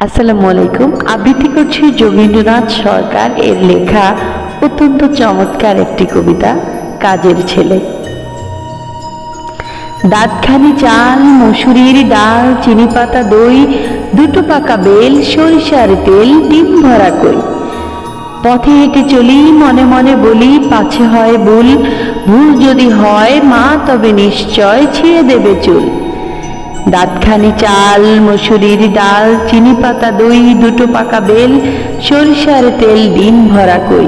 আসসালামু আলাইকুম। আবৃত্তি করছি যোগীন্দ্রনাথ সরকার এর লেখা অত্যন্ত চমৎকার একটি কবিতা, কাজের ছেলে। দাঁতখানি চাল, মসুরির ডাল, চিনি পাতা দই, দুটো পাকা বেল, সরিষার তেল, ডিম ভরা কই। পথে হেঁটে চলি, মনে মনে বলি, পাছে হয় ভুল, ভুল যদি হয় মা তবে নিশ্চয় ছিঁড়ে দেবে চুল। দাঁতখানি চাল, মসুরির ডাল, চিনি পাতা দই, দুটো পাকা বেল, সরিষার তেল, ডিম ভরা কই।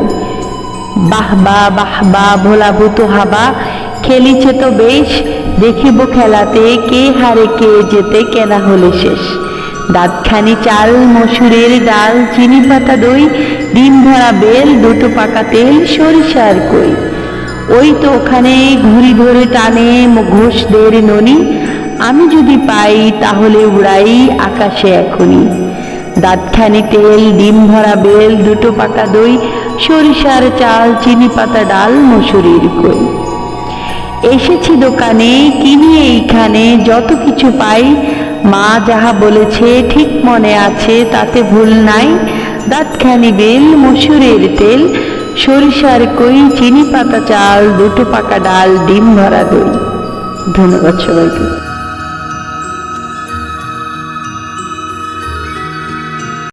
বাহ বা বাহ বা ভোলা ভূত হাবা, খেলিছে তো বেশ, দেখিব খেলাতে কে হারে কে যেতে কেনা হলে শেষ। দাঁতখানি চাল, মসুরের ডাল, চিনি পাতা দই, ডিম ভরা বেল, দুটো পাকা তেল, সরিষার কই। ওই তো ওখানে ঘুড়ি ধরে টানে ঘোষদের ননি, আমি যদি পাই তাহলে উড়াই আকাশে এখনই। দাঁতখানি তেল, ডিম ভরা বেল, দুটো পাকা দই, সরিষার চাল, চিনি পাতা ডাল, মসুরির কই। এসেছি দোকানে, কিনি এইখানে যত কিছু পাই, মা যাহা বলেছে ঠিক মনে আছে, তাতে ভুল নাই। দাঁতখানি বেল, মসুরের তেল, সরিষার কই, চিনি পাতা চাল, দুটো পাকা ডাল, ডিম ভরা দই। ধন্যবাদ সবাইকে।